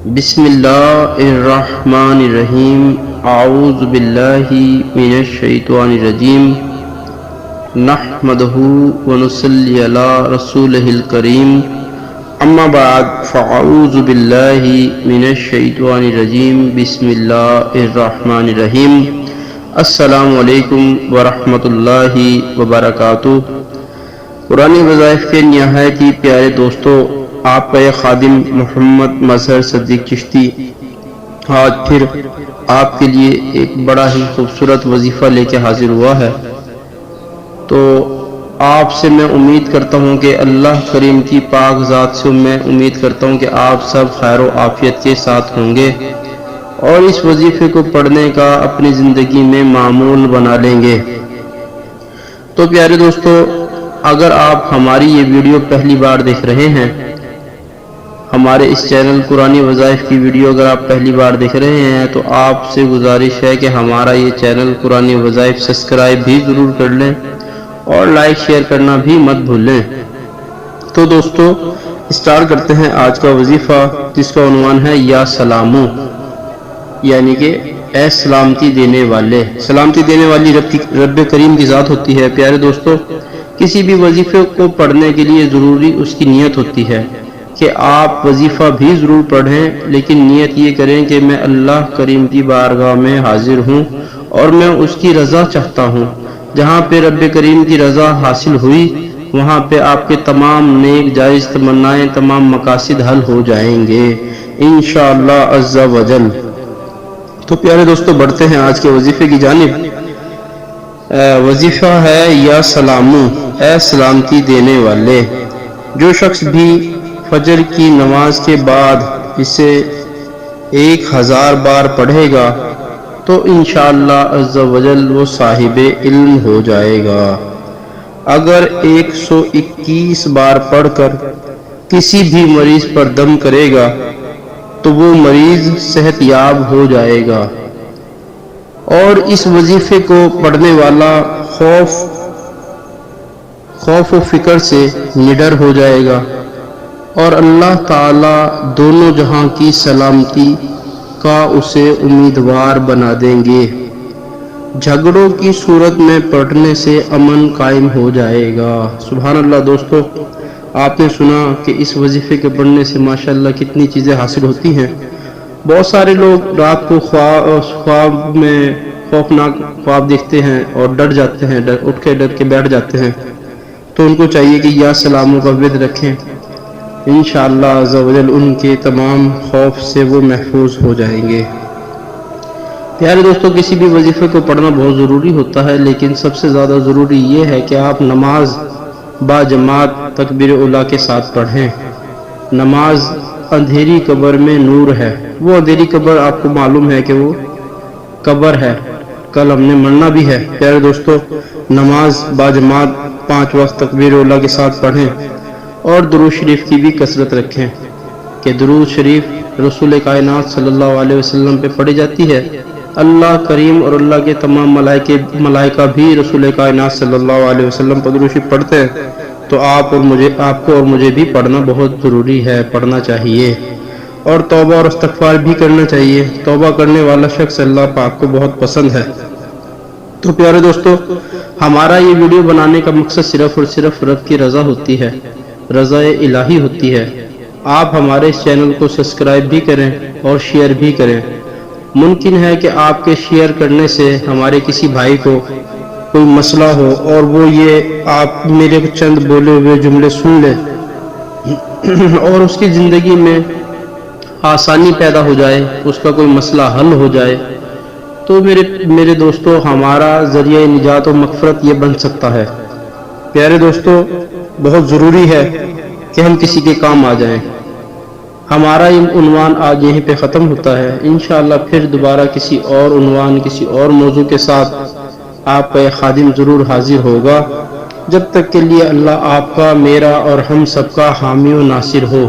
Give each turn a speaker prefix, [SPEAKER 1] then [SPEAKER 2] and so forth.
[SPEAKER 1] بسم اللہ الرحمن الرحیم اعوذ باللہ من الشیطان الرجیم نحمدہ ونصلی علی رسولہ الکریم اما بعد فاعوذ باللہ من الشیطان الرجیم بسم اللہ الرحمن الرحیم السلام علیکم ورحمۃ اللہ وبرکاتہ۔ قرآن وظائف کے نہایت ہی پیارے دوستوں، آپ کا یہ خادم محمد مظہر صدیق چشتی آج پھر آپ کے لیے ایک بڑا ہی خوبصورت وظیفہ لے کے حاضر ہوا ہے۔ تو آپ سے میں امید کرتا ہوں کہ اللہ کریم کی پاک ذات سے میں امید کرتا ہوں کہ آپ سب خیر و عافیت کے ساتھ ہوں گے اور اس وظیفے کو پڑھنے کا اپنی زندگی میں معمول بنا لیں گے۔ تو پیارے دوستو، اگر آپ ہماری یہ ویڈیو پہلی بار دیکھ رہے ہیں، ہمارے اس چینل قرآنی وظائف کی ویڈیو اگر آپ پہلی بار دیکھ رہے ہیں تو آپ سے گزارش ہے کہ ہمارا یہ چینل قرآنی وظائف سبسکرائب بھی ضرور کر لیں اور لائک شیئر کرنا بھی مت بھولیں۔ تو دوستو، اسٹارٹ کرتے ہیں آج کا وظیفہ، جس کا عنوان ہے یا سلامو، یعنی کہ اے سلامتی دینے والے۔ سلامتی دینے والی رب کریم کی ذات ہوتی ہے۔ پیارے دوستو، کسی بھی وظیفے کو پڑھنے کے لیے ضروری اس کی نیت ہوتی ہے کہ آپ وظیفہ بھی ضرور پڑھیں، لیکن نیت یہ کریں کہ میں اللہ کریم کی بارگاہ میں حاضر ہوں اور میں اس کی رضا چاہتا ہوں۔ جہاں پہ رب کریم کی رضا حاصل ہوئی، وہاں پہ آپ کے تمام نیک جائز تمنائیں، تمام مقاصد حل ہو جائیں گے انشاءاللہ عز و جل۔ تو پیارے دوستو، بڑھتے ہیں آج کے وظیفے کی جانب۔ وظیفہ ہے یا سلامو، اے سلامتی دینے والے۔ جو شخص بھی فجر کی نماز کے بعد اسے 1000 بار پڑھے گا تو انشاءاللہ عز و جل وہ صاحب علم ہو جائے گا۔ اگر 121 بار پڑھ کر کسی بھی مریض پر دم کرے گا تو وہ مریض صحت یاب ہو جائے گا، اور اس وظیفے کو پڑھنے والا خوف و فکر سے نڈر ہو جائے گا، اور اللہ تعالی دونوں جہاں کی سلامتی کا اسے امیدوار بنا دیں گے۔ جھگڑوں کی صورت میں پڑھنے سے امن قائم ہو جائے گا۔ سبحان اللہ۔ دوستو، آپ نے سنا کہ اس وظیفے کے پڑھنے سے ماشاءاللہ کتنی چیزیں حاصل ہوتی ہیں۔ بہت سارے لوگ رات کو خواب میں خوفناک خواب دیکھتے ہیں اور ڈر جاتے ہیں، اٹھ کے ڈر کے بیٹھ جاتے ہیں، تو ان کو چاہیے کہ یا سلاموں کا ورد رکھیں، انشاءاللہ عز و جل ان کے تمام خوف سے وہ محفوظ ہو جائیں گے۔ پیارے دوستو، کسی بھی وظیفے کو پڑھنا بہت ضروری ہوتا ہے، لیکن سب سے زیادہ ضروری یہ ہے کہ آپ نماز با جماعت تکبیر اولیٰ کے ساتھ پڑھیں۔ نماز اندھیری قبر میں نور ہے۔ وہ اندھیری قبر آپ کو معلوم ہے کہ وہ قبر ہے، کل ہم نے مرنا بھی ہے۔ پیارے دوستو، نماز با جماعت 5 وقت تکبیر اولیٰ کے ساتھ پڑھیں اور درود شریف کی بھی کثرت رکھیں کہ درود شریف رسول کائنات صلی اللہ علیہ وسلم پہ پڑھی جاتی ہے۔ اللہ کریم اور اللہ کے تمام ملائکہ بھی رسول کائنات صلی اللہ علیہ وسلم پر درود شریف پڑھتے ہیں۔ تو آپ کو اور مجھے بھی پڑھنا بہت ضروری ہے، پڑھنا چاہیے، اور توبہ اور استغفار بھی کرنا چاہیے۔ توبہ کرنے والا شخص اللہ پاک کو بہت پسند ہے۔ تو پیارے دوستو، ہمارا یہ ویڈیو بنانے کا مقصد صرف اور صرف رب کی رضا ہوتی ہے، رضا الہی ہوتی ہے۔ آپ ہمارے اس چینل کو سبسکرائب بھی کریں اور شیئر بھی کریں۔ ممکن ہے کہ آپ کے شیئر کرنے سے ہمارے کسی بھائی کو کوئی مسئلہ ہو اور وہ یہ آپ میرے چند بولے ہوئے جملے سن لے اور اس کی زندگی میں آسانی پیدا ہو جائے، اس کا کوئی مسئلہ حل ہو جائے، تو میرے دوستو، ہمارا ذریعہ نجات و مغفرت یہ بن سکتا ہے۔ پیارے دوستو، بہت ضروری ہے کہ ہم کسی کے کام آ جائیں۔ ہمارا عنوان آج یہیں پہ ختم ہوتا ہے۔ انشاءاللہ پھر دوبارہ کسی اور عنوان، کسی اور موضوع کے ساتھ آپ کا یہ خادم ضرور حاضر ہوگا۔ جب تک کے لیے اللہ آپ کا، میرا اور ہم سب کا حامی و ناصر ہو۔